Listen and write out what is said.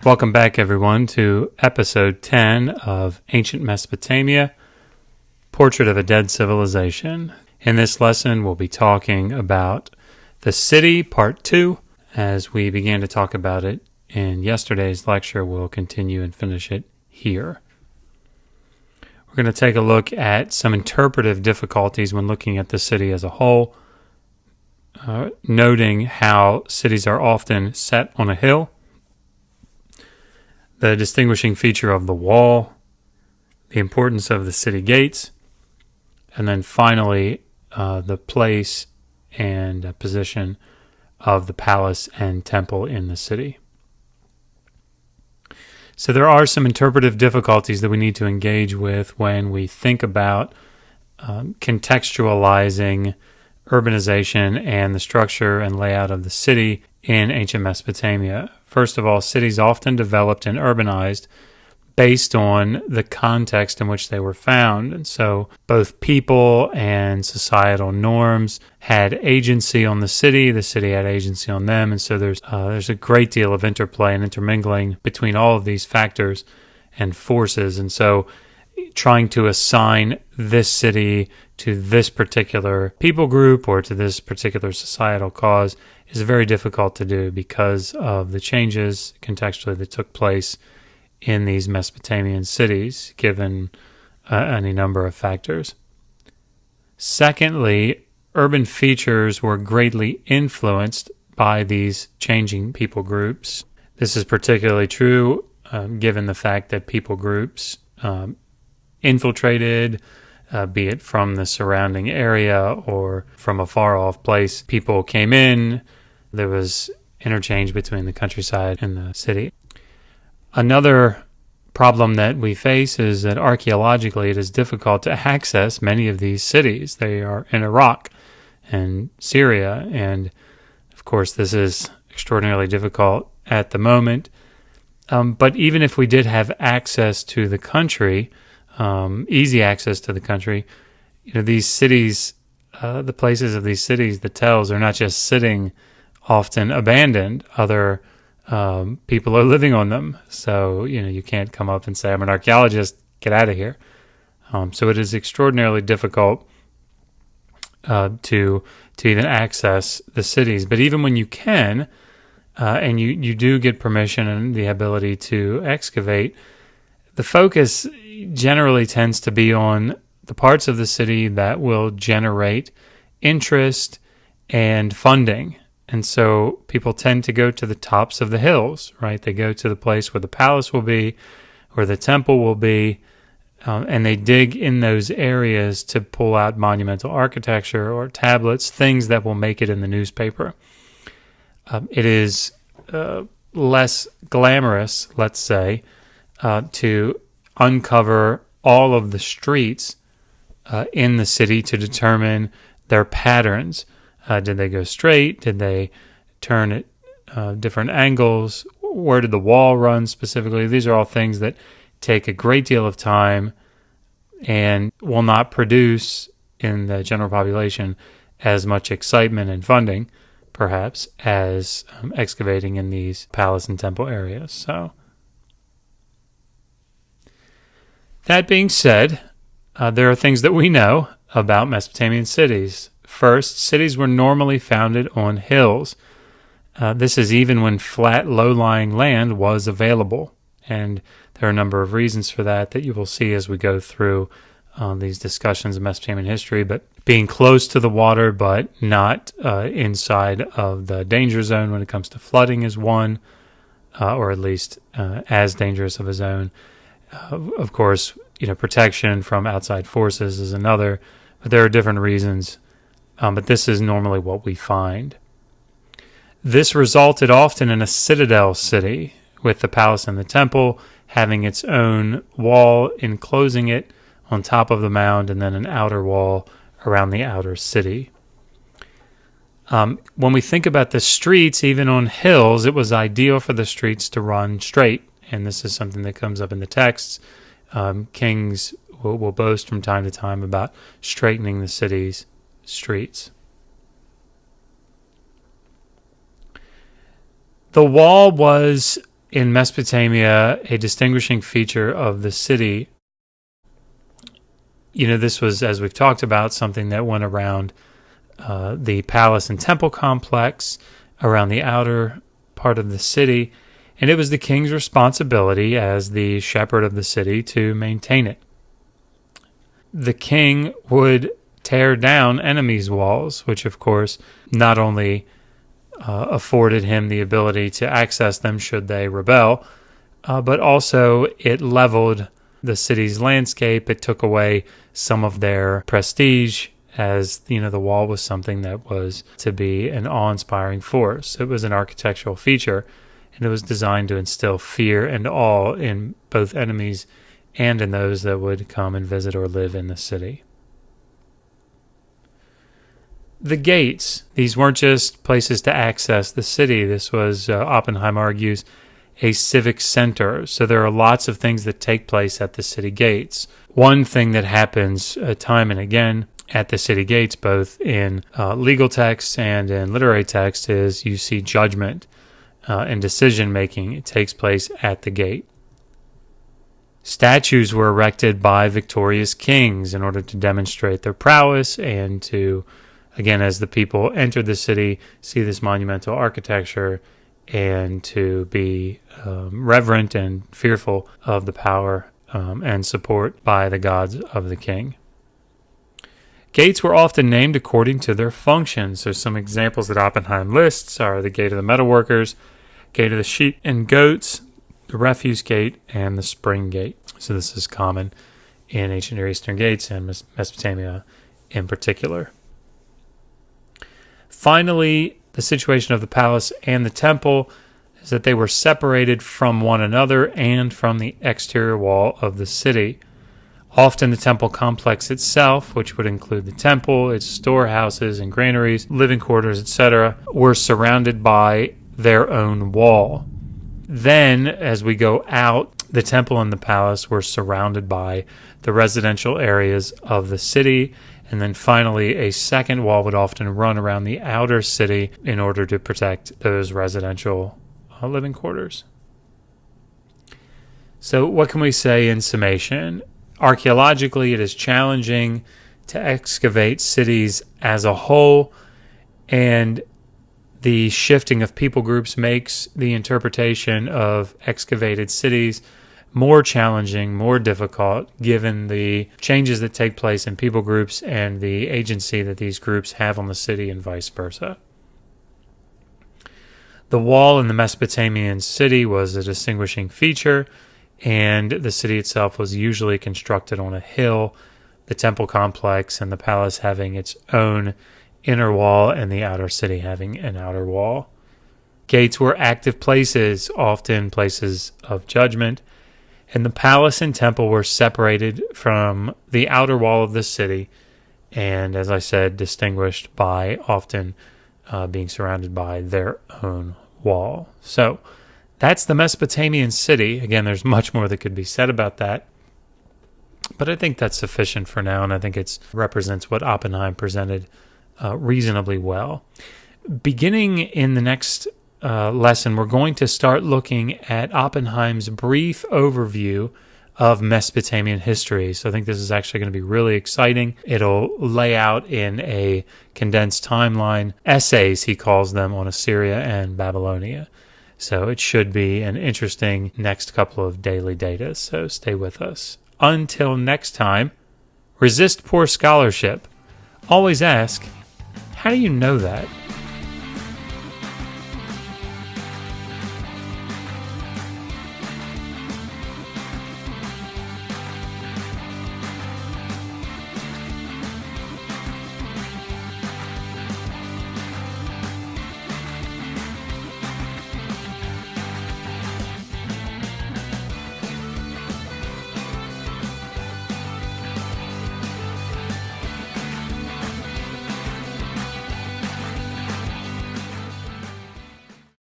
Welcome back, everyone, to episode 10 of Ancient Mesopotamia, Portrait of a Dead Civilization. In this lesson, we'll be talking about the city, part 2. As we began to talk about it in yesterday's lecture, we'll continue and finish it here. We're going to take a look at some interpretive difficulties when looking at the city as a whole, noting how cities are often set on a hill, the distinguishing feature of the wall, the importance of the city gates, and then finally the place and position of the palace and temple in the city. So there are some interpretive difficulties that we need to engage with when we think about contextualizing urbanization and the structure and layout of the city in ancient Mesopotamia. First of all, cities often developed and urbanized based on the context in which they were found. And so both people and societal norms had agency on the city had agency on them. And so there's a great deal of interplay and intermingling between all of these factors and forces. And so trying to assign this city to this particular people group or to this particular societal cause is very difficult to do because of the changes contextually that took place in these Mesopotamian cities, given any number of factors. Secondly, urban features were greatly influenced by these changing people groups. This is particularly true given the fact that people groups infiltrated, be it from the surrounding area or from a far-off place. People came in. There was interchange between the countryside and the city. Another problem that we face is that archaeologically it is difficult to access many of these cities. They are in Iraq and Syria, and of course this is extraordinarily difficult at the moment. But even if we did have access to the country, easy access to the country, these cities, the places of these cities, the tells, are not just sitting often abandoned. Other people are living on them. So, you can't come up and say, I'm an archaeologist, get out of here. So it is extraordinarily difficult to even access the cities. But even when you can, and you do get permission and the ability to excavate, the focus generally tends to be on the parts of the city that will generate interest and funding. And so people tend to go to the tops of the hills, right? They go to the place where the palace will be, where the temple will be, and they dig in those areas to pull out monumental architecture or tablets, things that will make it in the newspaper. It is less glamorous, let's say, to uncover all of the streets in the city to determine their patterns. Did they go straight? Did they turn at different angles? Where did the wall run specifically? These are all things that take a great deal of time and will not produce in the general population as much excitement and funding, perhaps, as excavating in these palace and temple areas. So, that being said, there are things that we know about Mesopotamian cities. First, cities were normally founded on hills. This is even when flat, low-lying land was available. And there are a number of reasons for that you will see as we go through these discussions of Mesopotamian history. But being close to the water but not inside of the danger zone when it comes to flooding is one, or at least as dangerous of a zone. Of course, protection from outside forces is another. But there are different reasons. But this is normally what we find. This resulted often in a citadel city, with the palace and the temple having its own wall enclosing it on top of the mound, and then an outer wall around the outer city. When we think about the streets, even on hills, it was ideal for the streets to run straight. And this is something that comes up in the texts. Kings will boast from time to time about straightening the city's streets. The wall was In Mesopotamia, a distinguishing feature of the city, this was, as we've talked about, something that went around the palace and temple complex, around the outer part of the city, and it was the king's responsibility as the shepherd of the city to maintain it. The king would tear down enemies' walls, which of course not only afforded him the ability to access them should they rebel, but also it leveled the city's landscape. It took away some of their prestige, as the wall was something that was to be an awe-inspiring force. It was an architectural feature, and it was designed to instill fear and awe in both enemies and in those that would come and visit or live in the city. The gates, these weren't just places to access the city. This was, Oppenheim argues, a civic center. So there are lots of things that take place at the city gates. One thing that happens time and again at the city gates, both in legal texts and in literary texts, is you see judgment and decision-making. It takes place at the gate. Statues were erected by victorious kings in order to demonstrate their prowess and to, again, as the people entered the city, see this monumental architecture and to be reverent and fearful of the power and support by the gods of the king. Gates were often named according to their functions. So some examples that Oppenheim lists are the Gate of the Metalworkers, Gate of the Sheep and Goats, the Refuse Gate, and the Spring Gate. So this is common in ancient Near Eastern gates and Mesopotamia in particular. Finally, the situation of the palace and the temple is that they were separated from one another and from the exterior wall of the city. Often the temple complex itself, which would include the temple, its storehouses and granaries, living quarters, etc., were surrounded by their own wall. Then, as we go out, the temple and the palace were surrounded by the residential areas of the city. And then finally, a second wall would often run around the outer city in order to protect those residential living quarters. So what can we say in summation? Archaeologically, it is challenging to excavate cities as a whole, and the shifting of people groups makes the interpretation of excavated cities more challenging, more difficult, given the changes that take place in people groups and the agency that these groups have on the city and vice versa. The wall in the Mesopotamian city was a distinguishing feature, and the city itself was usually constructed on a hill, the temple complex and the palace having its own inner wall and the outer city having an outer wall. Gates were active places, often places of judgment, and the palace and temple were separated from the outer wall of the city, and as I said, distinguished by often being surrounded by their own wall. So that's the Mesopotamian city. Again, there's much more that could be said about that, but I think that's sufficient for now, and I think it represents what Oppenheim presented reasonably well. Beginning in the next lesson, we're going to start looking at Oppenheim's brief overview of Mesopotamian history. So I think this is actually going to be really exciting. It'll lay out in a condensed timeline essays, he calls them, on Assyria and Babylonia. So it should be an interesting next couple of daily data. So stay with us. Until next time, resist poor scholarship. Always ask, how do you know that?